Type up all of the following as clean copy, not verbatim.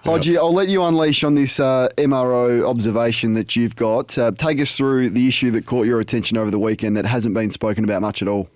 Hodge, I'll let you unleash on this MRO observation that you've got. Take us through the issue that caught your attention over the weekend that hasn't been spoken about much at all.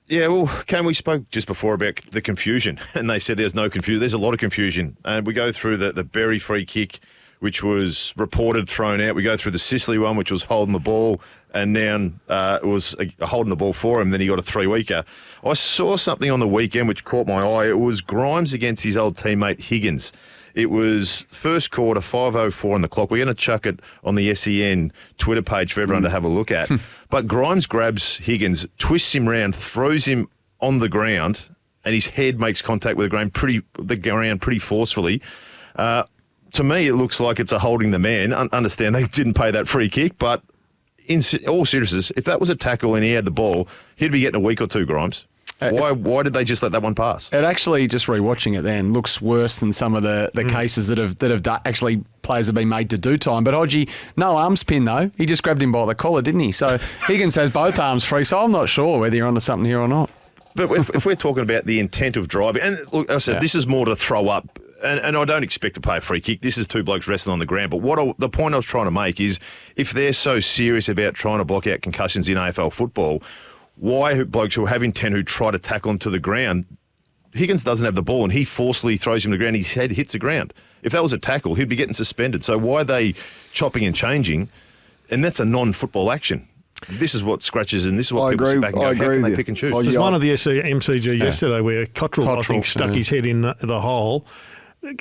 Yeah, well, Kane, we spoke just before about the confusion, and they said there's no confusion. There's a lot of confusion. And we go through the Berry free kick, which was reported thrown out. We go through the Sicily one, which was holding the ball, and now it was holding the ball for him. Then he got a 3-weeker. I saw something on the weekend which caught my eye. It was Grimes against his old teammate Higgins. It was first quarter, 5:04 on the clock. We're going to chuck it on the SEN Twitter page for everyone to have a look at. But Grimes grabs Higgins, twists him round, throws him on the ground, and his head makes contact with the ground pretty forcefully. To me, it looks like it's a holding the man. Understand they didn't pay that free kick, but in all seriousness, if that was a tackle and he had the ball, he'd be getting a week or two, Grimes. Why did they just let that one pass? It actually, just rewatching it then, looks worse than some of the cases that have actually players have been made to do time. But Hodgie, no arms pin though. He just grabbed him by the collar, didn't he? So Higgins has both arms free, so I'm not sure whether you're onto something here or not. But if we're talking about the intent of driving, and look, I said this is more to throw up, and I don't expect to pay a free kick. This is two blokes wrestling on the ground. But the point I was trying to make is if they're so serious about trying to block out concussions in AFL football, why blokes who have intent who try to tackle him to the ground, Higgins doesn't have the ball and he forcefully throws him to the ground, his head hits the ground. If that was a tackle, he'd be getting suspended. So why are they chopping and changing? And that's a non-football action. This is what scratches and this is what people sit back and go, how can they pick and choose? There's one of the MCG yesterday where Cottrell, I think, stuck his head in the hole.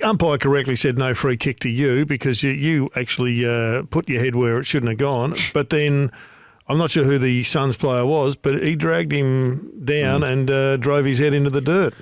Umpire correctly said no free kick to you because you actually put your head where it shouldn't have gone. But then I'm not sure who the Suns player was, but he dragged him down and drove his head into the dirt.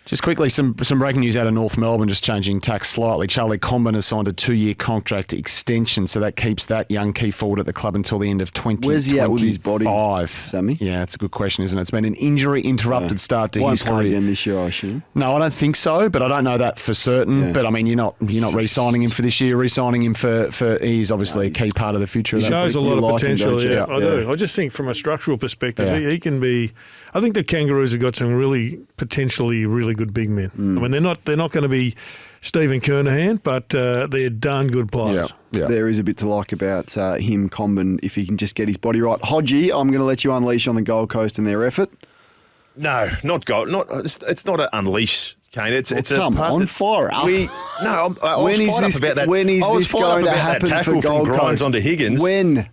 Just quickly, some breaking news out of North Melbourne, just changing tack slightly. Charlie Comben has signed a 2-year contract extension, so that keeps that young key forward at the club until the end of 2025. Where's he at with his body, Sammy? Yeah, that's a good question, isn't it? It's been an injury-interrupted start to his career. Won't play again this year, I assume? No, I don't think so, but I don't know that for certain. Yeah. But, I mean, you're not re-signing him for this year, re-signing him for he's obviously a key part of the future. He shows a lot of potential, I do. I just think from a structural perspective, he can be... I think the Kangaroos have got some potentially really good big men. I mean, they're not going to be Stephen Kernahan, but they're darn good players. Yeah. There is a bit to like about him, Comben, if he can just get his body right. Hodgie, I'm going to let you unleash on the Gold Coast and their effort. No, not gold. It's not an unleash, Kane. It's a come part on, that fire up. When is this going to happen for Gold Coast? Onto Higgins. When?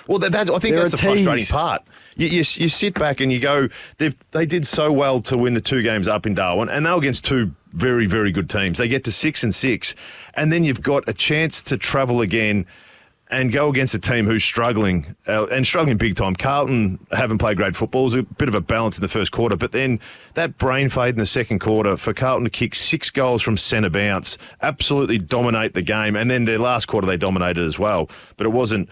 Well, I think that's the frustrating part. You sit back and you go, they did so well to win the 2 games up in Darwin, and they were against 2 very, very good teams. They get to 6-6, and then you've got a chance to travel again and go against a team who's struggling, and struggling big time. Carlton haven't played great football. It was a bit of a balance in the first quarter, but then that brain fade in the second quarter for Carlton to kick 6 goals from centre bounce, absolutely dominate the game, and then their last quarter they dominated as well. But it wasn't...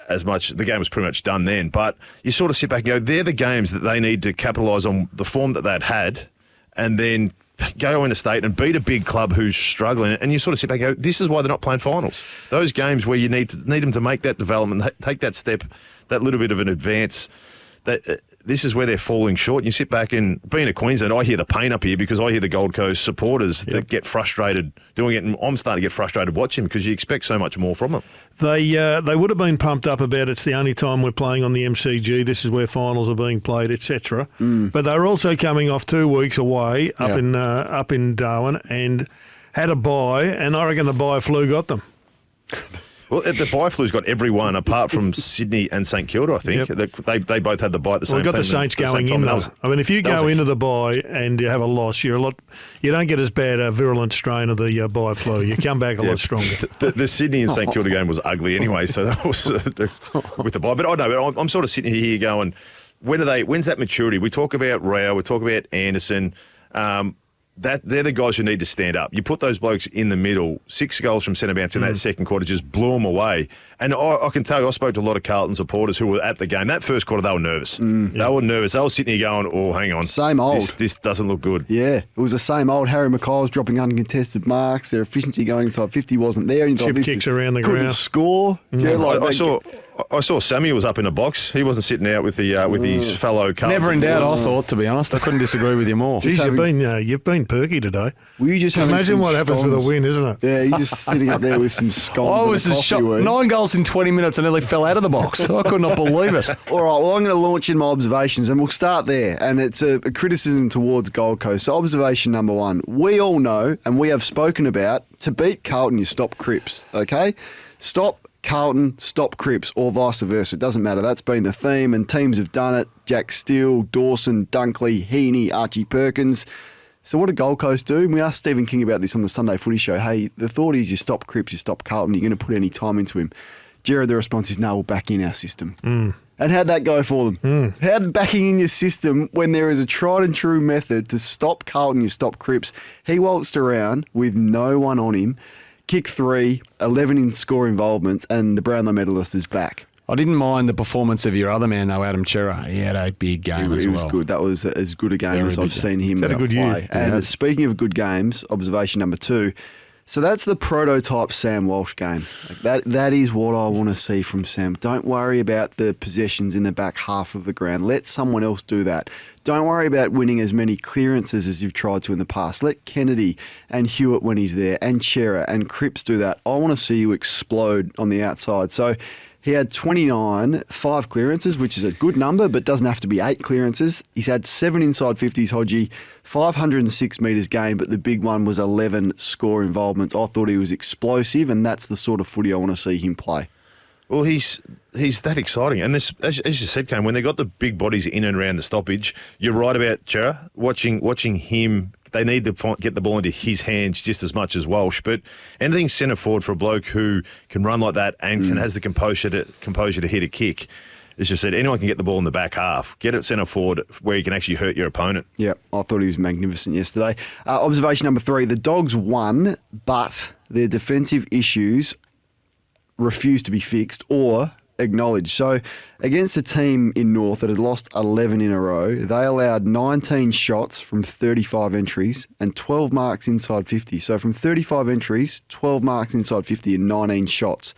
as much, the game was pretty much done then. But you sort of sit back and go, they're the games that they need to capitalise on the form that they'd had and then go interstate and beat a big club who's struggling. And you sort of sit back and go, this is why they're not playing finals. Those games where you need them to make that development, take that step, that little bit of an advance, this is where they're falling short. And you sit back and, being a Queensland, I hear the pain up here because I hear the Gold Coast supporters that get frustrated doing it, and I'm starting to get frustrated watching because you expect so much more from them. They would have been pumped up about it's the only time we're playing on the MCG, this is where finals are being played, etc. But they're also coming off 2 weeks away up in Darwin and had a bye, and I reckon the bye flu got them. Well, the bye flu's got everyone apart from Sydney and St Kilda, I think. Yep. They both had the bye at the same time. We've got the Saints going in, though. I mean, if you go into the bye and you have a loss, you don't get as bad a virulent strain of the bye flu. You come back a lot stronger. The Sydney and St Kilda game was ugly anyway, so that was with the bye. But I know, I'm sort of sitting here going, when's that maturity? We talk about Rao, we talk about Anderson. They're the guys who need to stand up. You put those blokes in the middle, 6 goals from centre bounce in that second quarter, just blew them away. And I can tell you, I spoke to a lot of Carlton supporters who were at the game. That first quarter, they were nervous. They were nervous. They were sitting here going, oh, hang on. Same old. This doesn't look good. Yeah, it was the same old. Harry McCall's dropping uncontested marks. Their efficiency going inside 50 wasn't there. And chip kicks around the ground. Couldn't score. I I saw Sammy was up in a box. He wasn't sitting out with his fellow Carlton. Never in doubt, I thought, to be honest. I couldn't disagree with you more. Geez, you've been perky today. Were you just imagine what happens with a win, isn't it? Yeah, you're just sitting up there with some scones. I was just shocked. 9 goals in 20 minutes and nearly fell out of the box. I could not believe it. All right, well, I'm going to launch in my observations and we'll start there. And it's a criticism towards Gold Coast. So observation number 1, we all know and we have spoken about, to beat Carlton, you stop Cripps, okay? Stop Carlton, stop Cripps, or vice versa. It doesn't matter. That's been the theme, and teams have done it. Jack Steele, Dawson, Dunkley, Heaney, Archie Perkins. So what did Gold Coast do? And we asked Stephen King about this on the Sunday Footy Show. Hey, the thought is you stop Cripps, you stop Carlton, you're going to put any time into him. Gerard, the response is, no, we'll back in our system. And how'd that go for them? How'd backing in your system, when there is a tried and true method to stop Carlton, you stop Cripps? He waltzed around with no one on him. Kick 3, 11 in score involvements, and the Brownlow medalist is back. I didn't mind the performance of your other man, though, Adam Chera. He had a big game as well. He was good. That was as good a game as I've seen him play. Had a good year. And speaking of good games, observation number 2, so that's the prototype Sam Walsh game. That is what I want to see from Sam. Don't worry about the possessions in the back half of the ground. Let someone else do that. Don't worry about winning as many clearances as you've tried to in the past. Let Kennedy and Hewitt, when he's there, and Chera and Cripps do that. I want to see you explode on the outside. So he had 29, 5 clearances, which is a good number, but doesn't have to be 8 clearances. He's had 7 inside 50s, Hodgie, 506 metres gained, but the big one was 11 score involvements. I thought he was explosive, and that's the sort of footy I want to see him play. Well, he's that exciting. And this, as you said, Kane, when they got the big bodies in and around the stoppage, you're right about Chera. Watching him, they need to get the ball into his hands just as much as Walsh. But anything centre forward for a bloke who can run like that and has the composure to hit a kick, as you said, anyone can get the ball in the back half. Get it centre forward where you can actually hurt your opponent. Yeah, I thought he was magnificent yesterday. Observation number 3, the Dogs won, but their defensive issues refused to be fixed or acknowledged. So against a team in North that had lost 11 in a row, they allowed 19 shots from 35 entries and 12 marks inside 50. So from 35 entries, 12 marks inside 50 and 19 shots.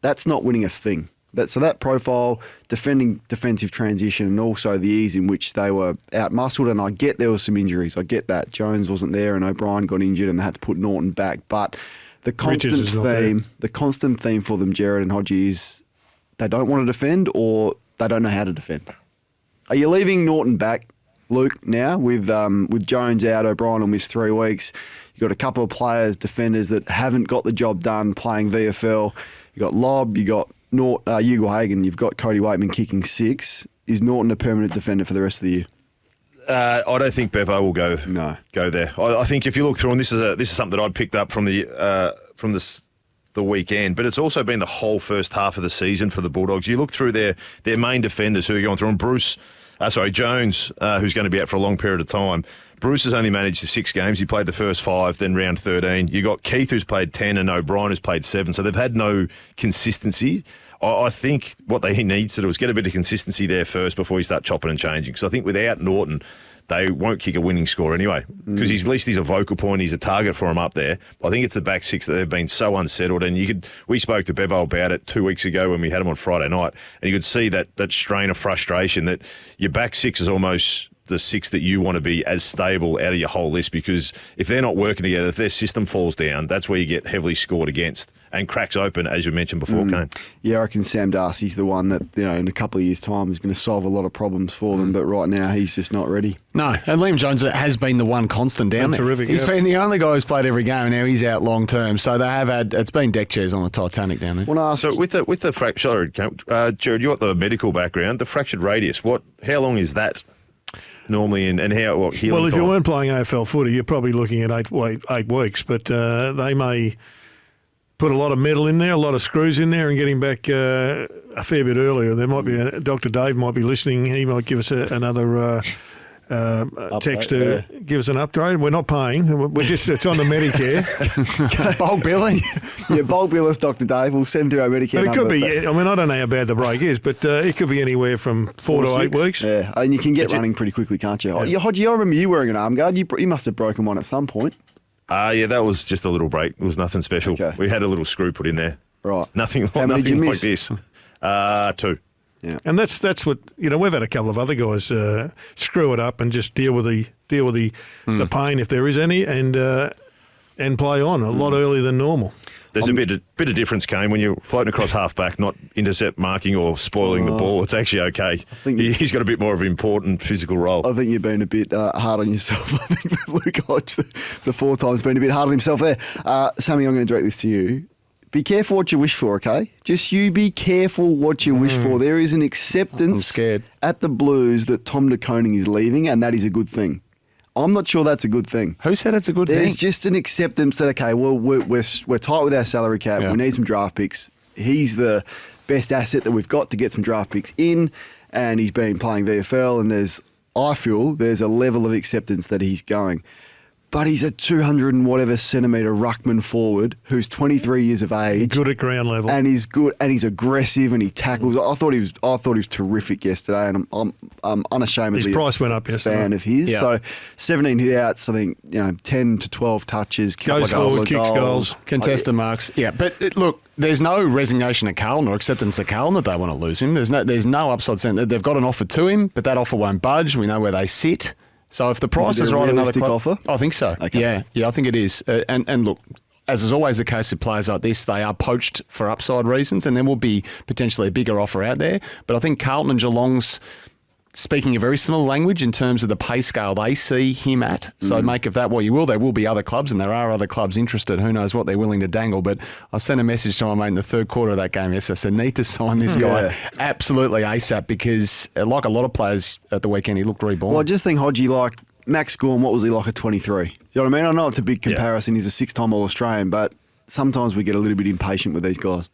That's not winning a thing. So that profile, defending defensive transition, and also the ease in which they were out-muscled, and I get there was some injuries. I get that. Jones wasn't there and O'Brien got injured and they had to put Norton back. But the constant theme for them, Gerard and Hodge, is they don't want to defend or they don't know how to defend. Are you leaving Norton back, Luke, now with Jones out, O'Brien will miss 3 weeks? You've got a couple of players, defenders that haven't got the job done playing VFL. You've got Lobb, you've got Hugo Hagan, you've got Cody Waitman kicking 6. Is Norton a permanent defender for the rest of the year? I don't think Bevo will go there. I think if you look through, and this is something that I'd picked up from the weekend, but it's also been the whole first half of the season for the Bulldogs. You look through their main defenders who are going through, and Jones, who's going to be out for a long period of time. Bruce has only managed 6 games. He played the first 5, then round 13. You got Keith, who's played 10, and O'Brien, who's played 7. So they've had no consistency. I think what he needs to do is get a bit of consistency there first before you start chopping and changing. Because I think without Norton, they won't kick a winning score anyway. Because at least he's a vocal point. He's a target for him up there. I think it's the back 6 that they've been so unsettled. And we spoke to Bevo about it 2 weeks ago when we had him on Friday night. And you could see that strain of frustration that your back 6 is almost the 6 that you want to be as stable out of your whole list, because if they're not working together, if their system falls down, that's where you get heavily scored against and cracks open, as you mentioned before, Kane. Yeah, I reckon Sam Darcy's the one that, in a couple of years' time is going to solve a lot of problems for them, but right now he's just not ready. No, and Liam Jones has been the one constant down there. Terrific. He's been the only guy who's played every game, and now he's out long term. So they have had, it's been deck chairs on the Titanic down there. So with the fracture, Gerard, you got the medical background, the fractured radius. How long is that? Normally, and how healing Well, if time? you weren't playing AFL footy, you're probably looking at 8 weeks, but they may put a lot of metal in there, a lot of screws in there, and get him back a fair bit earlier. There might be Dr. Dave might be listening. He might give us another text to give us an upgrade. We're not paying. It's on the Medicare. Bulk billing. Yeah, bulk bill us, Dr. Dave. We'll send through our Medicare. But it could be. I mean, I don't know how bad the break is, but it could be anywhere from 4 to 8 weeks. Yeah, and you can get running pretty quickly, can't you? Yeah. Hodgie, I remember you wearing an arm guard. You must have broken one at some point. Yeah, that was just a little break. It was nothing special. Okay. We had a little screw put in there. Right. Nothing How many did you like miss? this. 2. Yeah. And that's what we've had a couple of other guys screw it up and just deal with the pain if there is any, and play on a lot earlier than normal. There's a bit of difference, Kane, when you're floating across half-back, not intercept marking or spoiling the ball. It's actually okay. He's got a bit more of an important physical role. I think you've been a bit hard on yourself. I think that Luke Hodge, the 4 times, been a bit hard on himself there. Sammy, I'm going to direct this to you. Be careful what you wish for, okay? Just you be careful what you wish for. There is an acceptance at the Blues that Tom De Koning is leaving, and that is a good thing. I'm not sure that's a good thing. Who said it's a good thing? There's just an acceptance that, okay, well, we're tight with our salary cap. Yeah. We need some draft picks. He's the best asset that we've got to get some draft picks in, and he's been playing VFL, and I feel there's a level of acceptance that he's going. But he's a 200 and whatever centimetre ruckman forward who's 23 years of age, good at ground level, and he's good, and he's aggressive, and he tackles. I thought he was terrific yesterday, and I'm unashamedly his price went up yesterday. Fan of his. Yeah. So 17 hit outs, I think 10 to 12 touches, goes forward, kicks goals, contested marks. Yeah, but look, there's no resignation at Carlton or acceptance at Carlton that they want to lose him. There's no upside centre. They've got an offer to him, but that offer won't budge. We know where they sit. So if the price is right, another club offer? I think so. Okay. Yeah, I think it is. And look, as is always the case with players like this, they are poached for upside reasons, and there will be potentially a bigger offer out there. But I think Carlton and Geelong's speaking a very similar language in terms of the pay scale they see him at. So make of that what you will. There will be other clubs, and there are other clubs interested. Who knows what they're willing to dangle. But I sent a message to my mate in the third quarter of that game yesterday. I said, need to sign this guy absolutely ASAP, because like a lot of players at the weekend, he looked reborn. Well, I just think Hodgie, like Max Gorn, what was he like at 23? You know what I mean? I know it's a big comparison. He's a 6-time All-Australian, but sometimes we get a little bit impatient with these guys.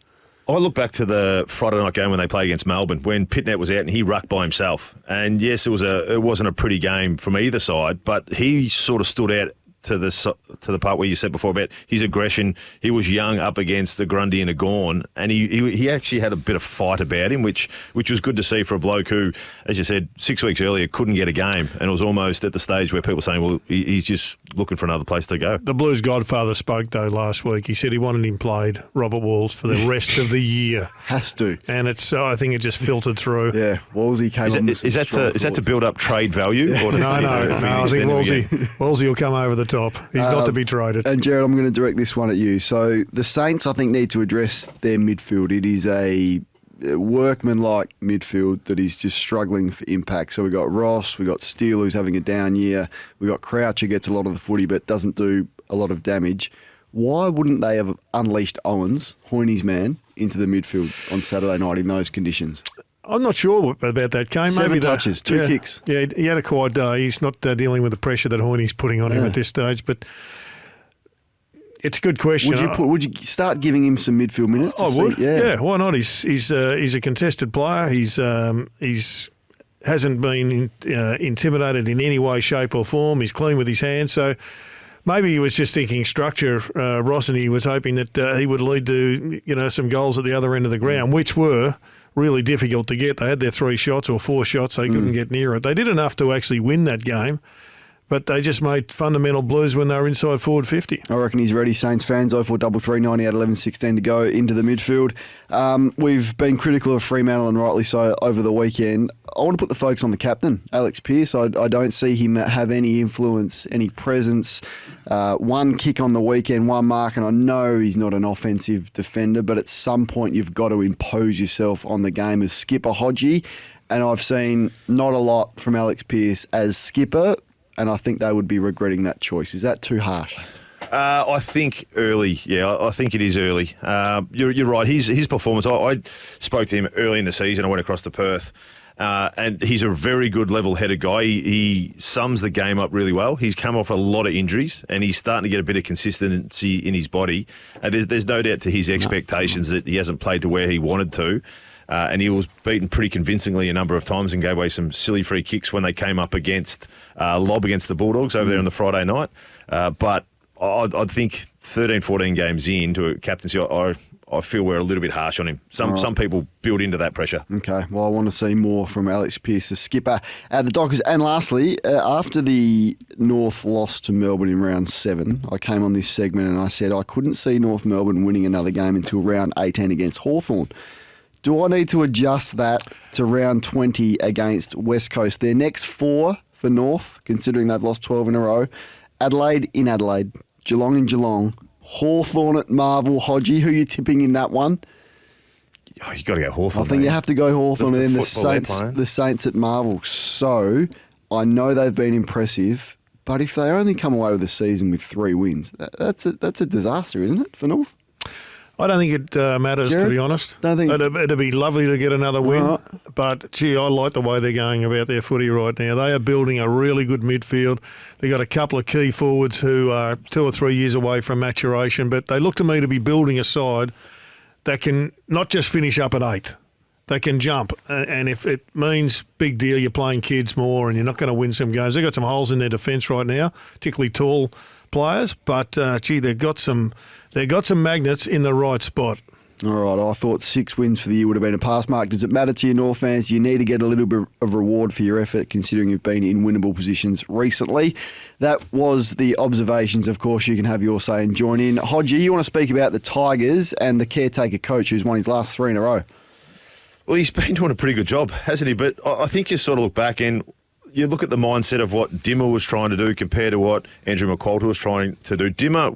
I look back to the Friday night game when they played against Melbourne, when Pitnet was out and he rucked by himself. And yes, it wasn't a pretty game from either side, but he sort of stood out to the part where you said before about his aggression. He was young up against a Grundy and a Gawn, and he actually had a bit of fight about him, which was good to see for a bloke who, as you said, 6 weeks earlier couldn't get a game, and it was almost at the stage where people were saying, well, he's just looking for another place to go. The Blues godfather spoke, though, last week. He said he wanted him played, Robert Walsh, for the rest of the year. Has to. And I think it just filtered through. Yeah, Wallsy came on. Is that to build up trade value? Or No, I think Wallsy will come over the top. He's not to be traded. And Gerard, I'm going to direct this one at you. So the Saints, I think, need to address their midfield. It is a workman-like midfield that is just struggling for impact. So we've got Ross, we've got Steele, who's having a down year. We've got Crouch, who gets a lot of the footy but doesn't do a lot of damage. Why wouldn't they have unleashed Owens, Hoyney's man, into the midfield on Saturday night in those conditions? I'm not sure about that game. 7 touches, 2 kicks. Yeah, he had a quiet day. He's not dealing with the pressure that Hoyney's putting on him at this stage. But it's a good question. Would you start giving him some midfield minutes? I would. Yeah, why not? He's a contested player. He's hasn't been intimidated in any way, shape, or form. He's clean with his hands. So maybe he was just thinking structure, Ross, and he was hoping that he would lead to some goals at the other end of the ground, which were really difficult to get. They had their 3 shots or 4 shots. They couldn't get near it. They did enough to actually win that game, but they just made fundamental blues when they were inside forward 50. I reckon he's ready, Saints fans. 0433 90 out 11-16 to go into the midfield. We've been critical of Fremantle, and rightly so, over the weekend. I want to put the focus on the captain, Alex Pearce. I don't see him have any influence, any presence. 1 kick on the weekend, 1 mark, and I know he's not an offensive defender, but at some point you've got to impose yourself on the game as skipper Hodgie, and I've seen not a lot from Alex Pearce as skipper, and I think they would be regretting that choice. Is that too harsh? I think early. Yeah, I think it is early. You're right. His performance, I spoke to him early in the season. I went across to Perth. And he's a very good level-headed guy. He sums the game up really well. He's come off a lot of injuries, and he's starting to get a bit of consistency in his body. And there's no doubt to his expectations that he hasn't played to where he wanted to. And he was beaten pretty convincingly a number of times and gave away some silly free kicks when they came up against lob against the Bulldogs over there on the Friday night. But I think 13, 14 games into a captaincy, I feel we're a little bit harsh on him. Some people build into that pressure. Okay, well, I want to see more from Alex Pearce, the skipper at the Dockers. And lastly, after the North loss to Melbourne in round 7, I came on this segment and I said I couldn't see North Melbourne winning another game until round 18 against Hawthorn. Do I need to adjust that to round 20 against West Coast? Their next 4 for North, considering they've lost 12 in a row. Adelaide in Adelaide, Geelong in Geelong, Hawthorn at Marvel. Hodgie, who are you tipping in that one? Oh, you got to go Hawthorn. I think you have to go Hawthorn, and then the Saints at Marvel. So I know they've been impressive, but if they only come away with the season with 3 wins, that's a disaster, isn't it, for North? I don't think it matters, Gerard? to be honest. Don't think it'd be lovely to get another win, right. But gee, I like the way they're going about their footy right now. They are building a really good midfield. They've got a couple of key forwards who are 2 or 3 years away from maturation, but they look to me to be building a side that can not just finish up at 8th. They can jump, and if it means big deal, you're playing kids more and you're not going to win some games. They've got some holes in their defence right now, particularly tall players, but they've got some magnets in the right spot. All right, I thought 6 wins for the year would have been a pass mark. Does it matter to you North fans? You need to get a little bit of reward for your effort, considering you've been in winnable positions recently. That was the observations. Of course, you can have your say and join in. Hodgie, you want to speak about the Tigers and the caretaker coach who's won his last 3 in a row? Well, he's been doing a pretty good job, hasn't he? But I think you sort of look back and you look at the mindset of what Dimmer was trying to do compared to what Andrew McQualter was trying to do. Dimmer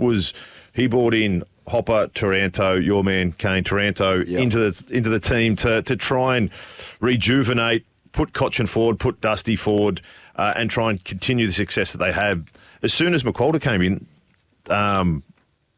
he brought in Hopper, Taranto, your man Kane, Taranto into the team to try and rejuvenate, put Cochin forward, put Dusty forward, and try and continue the success that they have. As soon as McQualter came in,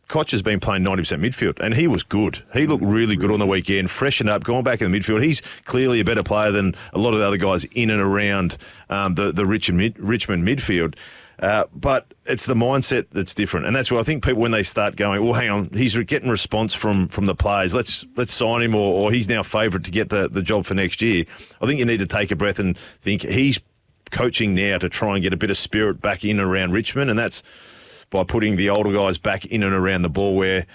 Koch has been playing 90% midfield, and he was good. He looked really good on the weekend, freshened up, going back in the midfield. He's clearly a better player than a lot of the other guys in and around the Richmond midfield. But it's the mindset that's different, and that's why I think people, when they start going, well, hang on, he's getting response from the players. Let's sign him, or he's now favourite to get the job for next year. I think you need to take a breath and think he's coaching now to try and get a bit of spirit back in and around Richmond, and that's by putting the older guys back in and around the ball, where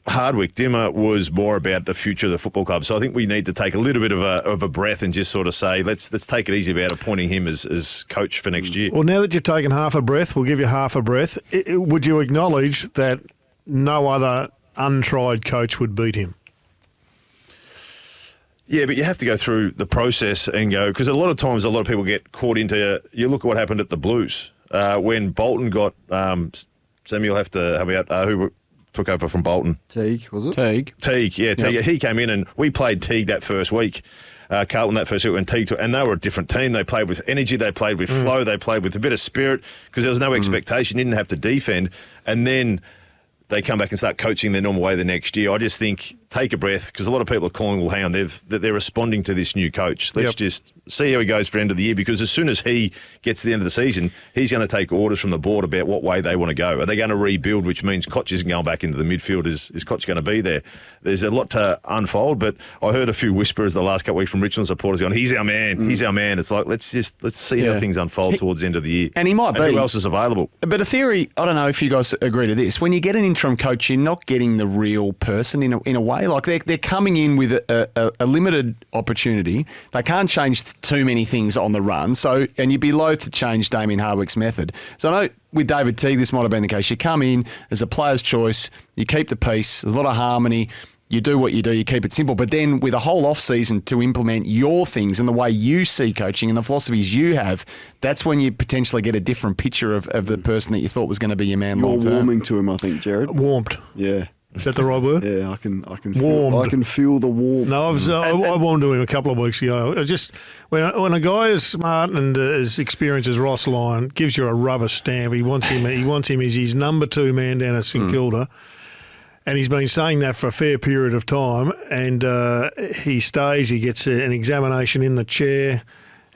Hardwick, Dimmer was more about the future of the football club. So I think we need to take a little bit of a breath and just sort of say, let's take it easy about appointing him as coach for next year. Well, now that you've taken half a breath, we'll give you half a breath. Would you acknowledge that no other untried coach would beat him? Yeah, but you have to go through the process and go, because a lot of times a lot of people get caught into, you look at what happened at the Blues. When Bolton got, Sam, you'll have to help me out, who took over from Bolton? Teague, was it? Teague, yeah. Teague. Yep. He came in and we played Teague that first week. Carlton that first week when Teague took, and they were a different team. They played with energy, they played with flow, they played with a bit of spirit because there was no expectation, didn't have to defend. And then they come back and start coaching their normal way the next year. I just think, take a breath, because a lot of people are calling, well, hang on, they're responding to this new coach. Let's just see how he goes for the end of the year, because as soon as he gets to the end of the season, he's going to take orders from the board about what way they want to go. Are they going to rebuild, which means Koch isn't going back into the midfield? Is Koch going to be there? There's a lot to unfold, but I heard a few whispers the last couple of weeks from Richmond supporters going, he's our man, he's our man. It's like, let's see how things unfold towards the end of the year. And he might be. Who else is available? But a theory, I don't know if you guys agree to this, when you get an interim coach, you're not getting the real person in a way. Like they're coming in with a limited opportunity. They can't change too many things on the run. So, and you'd be loath to change Damien Hardwick's method. So I know with David Teague, this might have been the case. You come in as a player's choice, you keep the peace, there's a lot of harmony, you do what you do, you keep it simple. But then with a whole off-season to implement your things and the way you see coaching and the philosophies you have, that's when you potentially get a different picture of the person that you thought was going to be your man long term. You're warming to him, I think, Gerard. Warmed. Yeah. Is that the right word? Yeah, I can feel the warmth. No, I warmed to him a couple of weeks ago. I just when a guy is smart and as experienced as Ross Lyon, gives you a rubber stamp. He wants him as his number 2 man down at St Kilda. And he's been saying that for a fair period of time. And he stays. He gets an examination in the chair.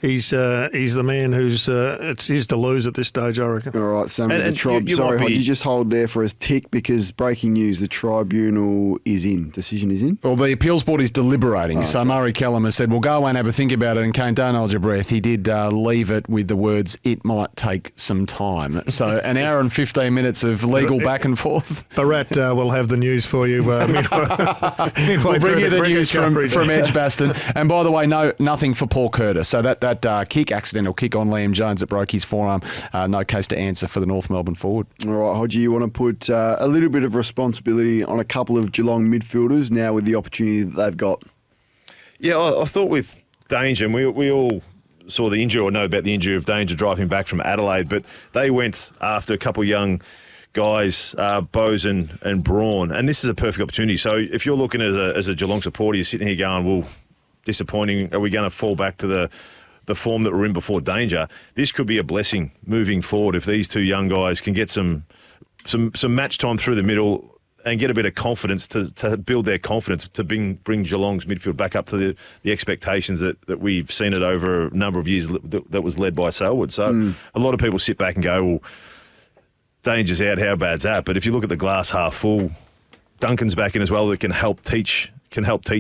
He's the man who's it's his to lose at this stage, I reckon. All right, Sam. Sorry, Hodge, you just hold there for a tick, because breaking news: the tribunal is in. Decision is in. Well, the appeals board is deliberating. So Murray Kellam has said, "Well, go away and have a think about it." And Kane, don't hold your breath. He did leave it with the words, "It might take some time." So an hour and 15 minutes of legal back and forth. Barat will have the news for you. We'll bring you the news from Edgbaston. And by the way, nothing for Paul Curtis. So that that accidental kick on Liam Jones that broke his forearm. No case to answer for the North Melbourne forward. All right, Hodgie, you want to put a little bit of responsibility on a couple of Geelong midfielders now with the opportunity that they've got? Yeah, I thought with Danger, and we all saw the injury or know about the injury of Danger driving back from Adelaide, but they went after a couple of young guys, Bose and Braun, and this is a perfect opportunity. So if you're looking as a Geelong supporter, you're sitting here going, well, disappointing, are we going to fall back to the form that we're in before Danger? This could be a blessing moving forward if these two young guys can get some match time through the middle and get a bit of confidence to build their confidence to bring Geelong's midfield back up to the expectations that we've seen it over a number of years that was led by Selwood. So a lot of people sit back and go, well, Danger's out, how bad's that? But if you look at the glass half full, Duncan's back in as well that can help teach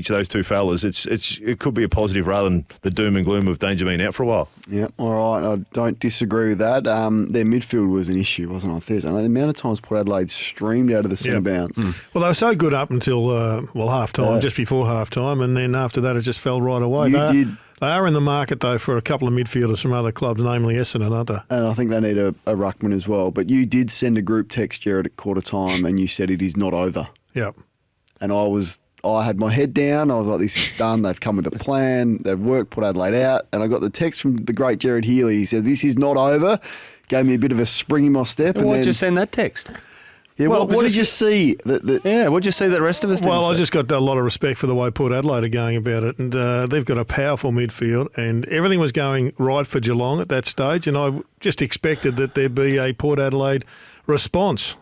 those two fellas. It could be a positive rather than the doom and gloom of Danger being out for a while. Yeah, all right. I don't disagree with that. Their midfield was an issue, wasn't it, on Thursday? The amount of times Port Adelaide streamed out of the centre bounce. Well, they were so good up until half time, just before half time, and then after that it just fell right away. They are in the market, though, for a couple of midfielders from other clubs, namely Essendon, aren't they? And I think they need a ruckman as well. But you did send a group text, Gerard, at quarter time, and you said it is not over. Yep. And I had my head down. I was like, this is done. They've come with a plan. They've worked Port Adelaide out. And I got the text from the great Gerard Healy. He said, this is not over. Gave me a bit of a spring in my step. And why did you send that text? Yeah, well, what did you see? What did you see that the rest of us didn't Well, I see? just got a lot of respect for the way Port Adelaide are going about it. And they've got a powerful midfield. And everything was going right for Geelong at that stage. And I just expected that there'd be a Port Adelaide response.